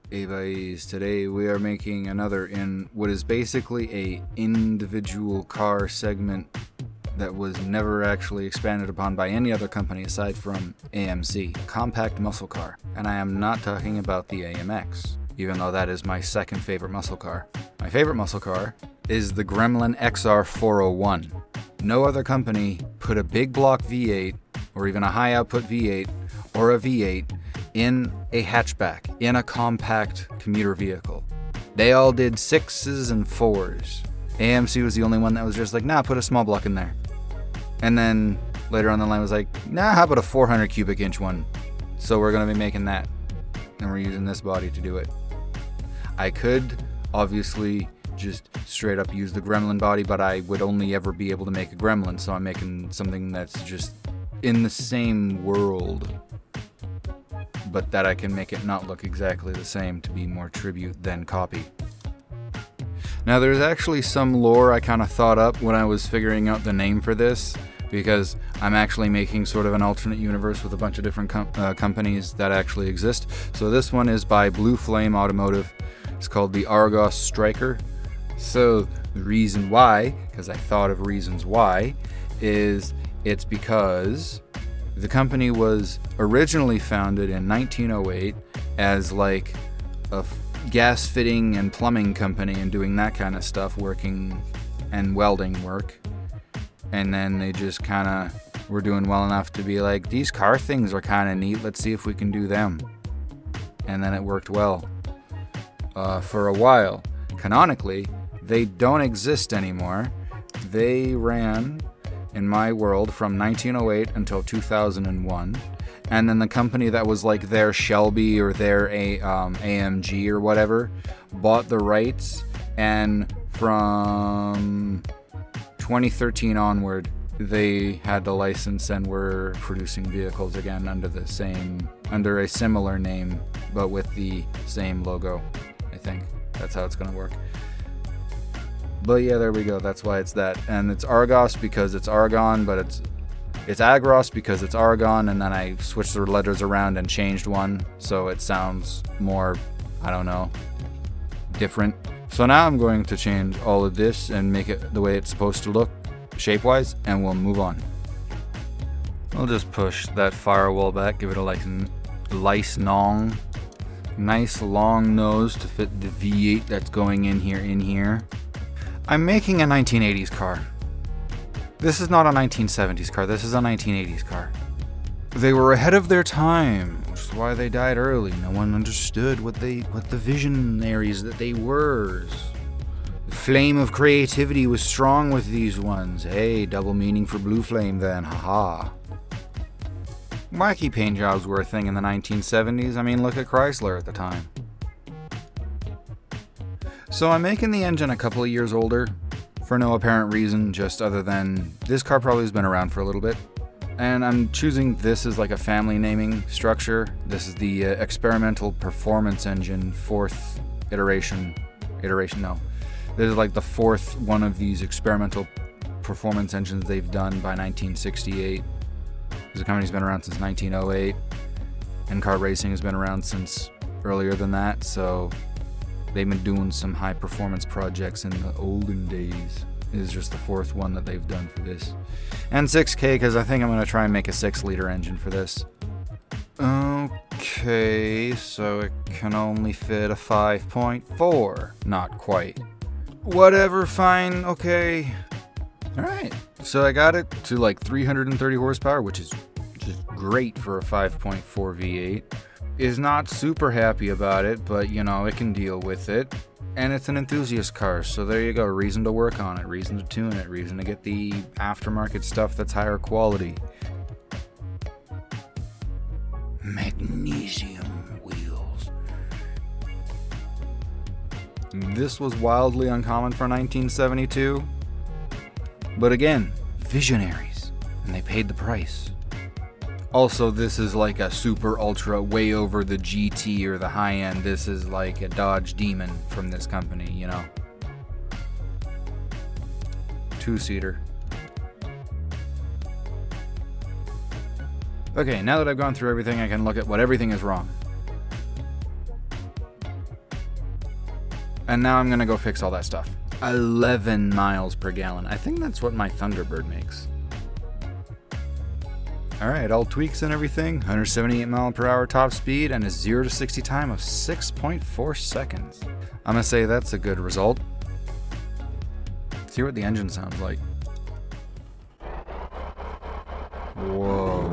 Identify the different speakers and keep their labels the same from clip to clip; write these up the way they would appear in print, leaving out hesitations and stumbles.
Speaker 1: Hey guys, today we are making another in what is basically a individual car segment that was never actually expanded upon by any other company aside from AMC, compact muscle car. And I am not talking about the AMX, even though that is my second favorite muscle car. My favorite muscle car is the Gremlin XR401. No other company put a big block V8 or even a high output V8 or a V8 in a hatchback, in a compact commuter vehicle. They all did 6s and 4s. AMC was the only one that was just like, nah, put a small block in there. And then later on the line was like, nah, how about a 400 cubic inch one? So we're gonna be making that, and we're using this body to do it. I could obviously just straight up use the Gremlin body, but I would only ever be able to make a Gremlin, so I'm making something that's just in the same world, but that I can make it not look exactly the same to be more tribute than copy. Now there's actually some lore I kind of thought up when I was figuring out the name for this, because I'm actually making sort of an alternate universe with a bunch of different companies that actually exist. So this one is by Blue Flame Automotive. It's called the Argos Striker. So the reason why, because I thought of reasons why, is it's because the company was originally founded in 1908 as like a gas fitting and plumbing company and doing that kind of stuff, working and welding work. And then they just kind of were doing well enough to be like, these car things are kind of neat, let's see if we can do them. And then it worked well for a while. Canonically, they don't exist anymore. They ran in my world from 1908 until 2001, and then the company that was like their Shelby or their AMG or whatever bought the rights, and from 2013 onward they had the license and were producing vehicles again under a similar name but with the same logo. I think that's how it's gonna work. But yeah, there we go. That's why it's that. And it's Argos because it's argon, but it's Agros because it's argon, and then I switched the letters around and changed one so it sounds more, I don't know, different. So now I'm going to change all of this and make it the way it's supposed to look shape-wise, and we'll move on. I'll just push that firewall back, give it a nice long nose to fit the V8 that's going in here. I'm making a 1980s car. This is not a 1970s car, this is a 1980s car. They were ahead of their time, which is why they died early. No one understood what the visionaries that they were. The flame of creativity was strong with these ones. Hey, double meaning for Blue Flame then, haha. Wacky paint jobs were a thing in the 1970s. I mean, look at Chrysler at the time. So I'm making the engine a couple of years older for no apparent reason, just other than this car probably has been around for a little bit. And I'm choosing this as like a family naming structure. This is the experimental performance engine, fourth iteration. No. This is like the fourth one of these experimental performance engines they've done by 1968. The company's been around since 1908, and car racing has been around since earlier than that, so they've been doing some high performance projects in the olden days. This is just the fourth one that they've done for this. And 6K, because I think I'm going to try and make a 6-liter engine for this. Okay, so it can only fit a 5.4. Not quite. Whatever, fine, okay. Alright, so I got it to like 330 horsepower, which is just great for a 5.4 V8. Is not super happy about it, but you know, it can deal with it. And it's an enthusiast car, so there you go. Reason to work on it, reason to tune it, reason to get the aftermarket stuff that's higher quality. Magnesium wheels. This was wildly uncommon for 1972. But again, visionaries, and they paid the price. Also, this is like a super ultra way over the GT or the high end. This is like a Dodge Demon from this company, you know. 2-seater. Okay, now that I've gone through everything, I can look at what everything is wrong. And now I'm gonna go fix all that stuff. 11 miles per gallon. I think that's what my Thunderbird makes. Alright, all tweaks and everything. 178 mile per hour top speed and a 0 to 60 time of 6.4 seconds. I'm gonna say that's a good result. See what the engine sounds like. Whoa.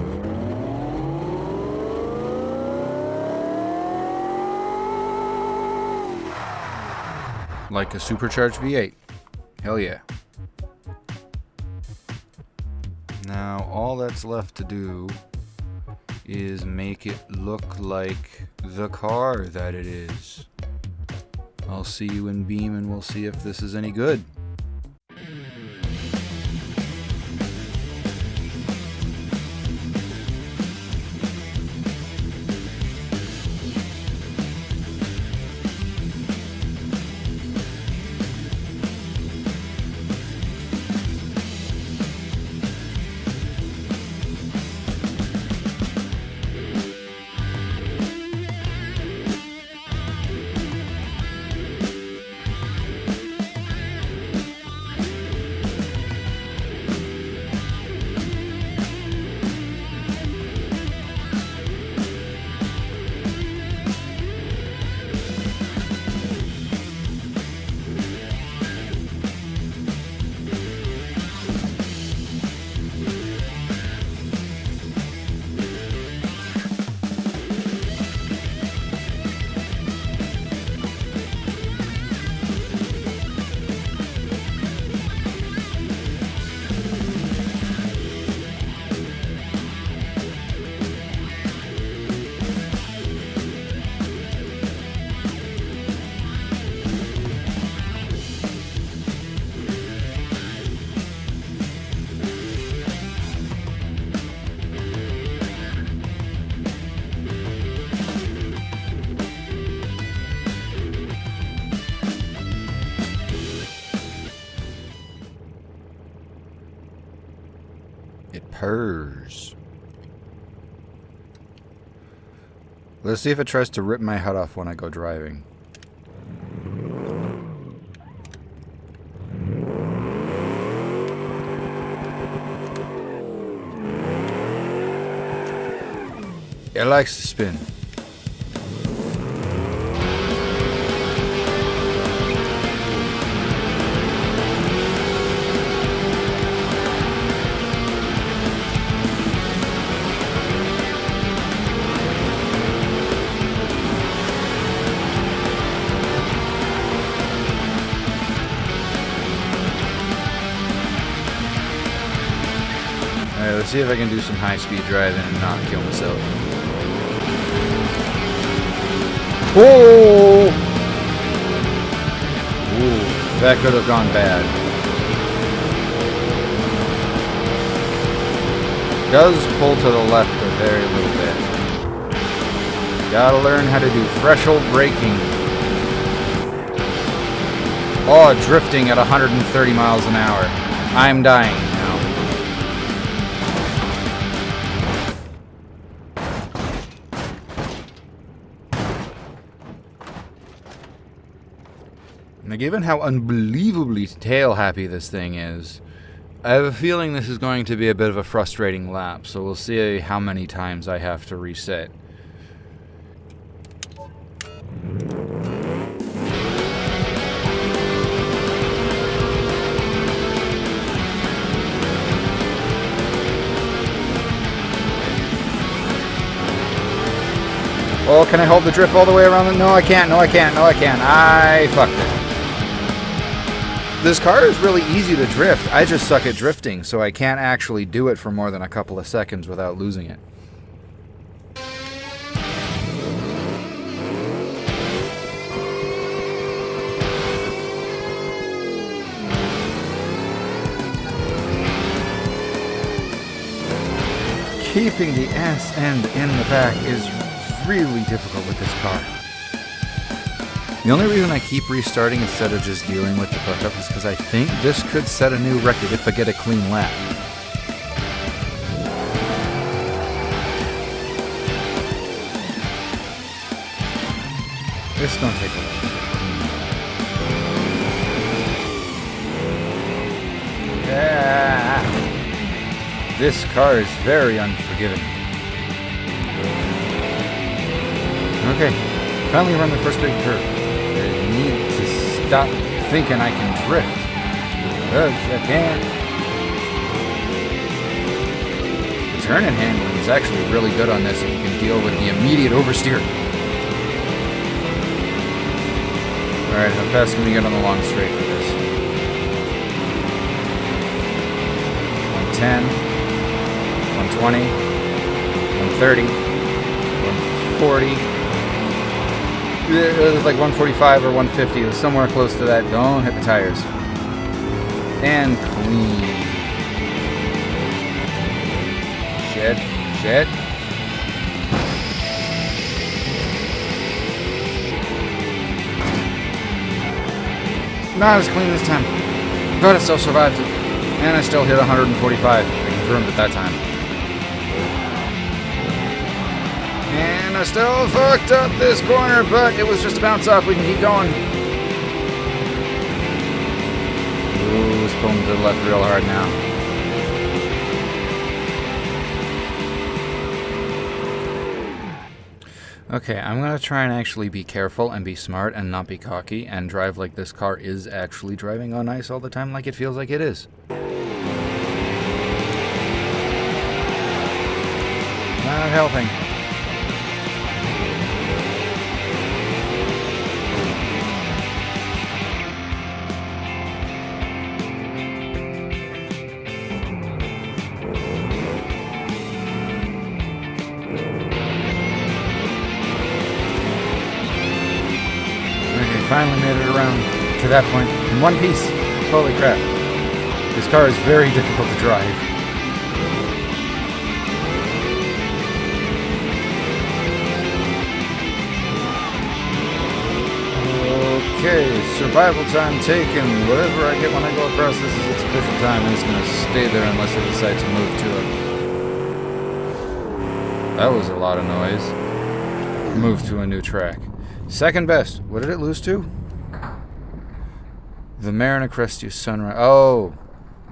Speaker 1: Like a supercharged V8. Hell yeah. Now all that's left to do is make it look like the car that it is. I'll see you in Beam and we'll see if this is any good. It purrs. Let's see if it tries to rip my head off when I go driving. It likes to spin. Alright, let's see if I can do some high-speed driving and not kill myself. Whoa! Ooh, that could have gone bad. Does pull to the left a very little bit. Gotta learn how to do threshold braking. Oh, drifting at 130 miles an hour. I'm dying now. Now, given how unbelievably tail-happy this thing is, I have a feeling this is going to be a bit of a frustrating lap, so we'll see how many times I have to reset. Oh, can I hold the drift all the way around? No, I can't. No, I can't. No, I can't. I fucked it. This car is really easy to drift. I just suck at drifting, so I can't actually do it for more than a couple of seconds without losing it. Keeping the ass end in the back is really difficult with this car. The only reason I keep restarting instead of just dealing with the hookup is because I think this could set a new record if I get a clean lap. This don't take a while. This car is very unforgiving. Okay, finally run the first big curve. I need to stop thinking I can drift. Because I can't. The turn-in handling is actually really good on this if you can deal with the immediate oversteer. Alright, how fast can we get on the long straight for this? 110, 120, 130, 140. It was like 145 or 150. It was somewhere close to that. Don't hit the tires. And clean. Shed. Not as clean this time. But I still survived it. And I still hit 145. I confirmed at that time. And I still fucked up this corner, but it was just a bounce off. We can keep going. Ooh, it's pulling to the left real hard now. Okay, I'm going to try and actually be careful and be smart and not be cocky and drive like this car is actually driving on ice all the time like it feels like it is. Not helping. Finally made it around to that point in one piece. Holy crap. This car is very difficult to drive. Okay, survival time taken. Whatever I get when I go across this is its official time, and it's going to stay there unless I decide to move to it. That was a lot of noise. Move to a new track. Second best. What did it lose to? The Marina Crestia Sunrise. Oh,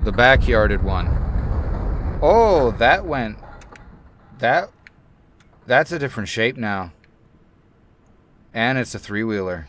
Speaker 1: the backyarded one. Oh, that went. That's a different shape now. And it's a three-wheeler.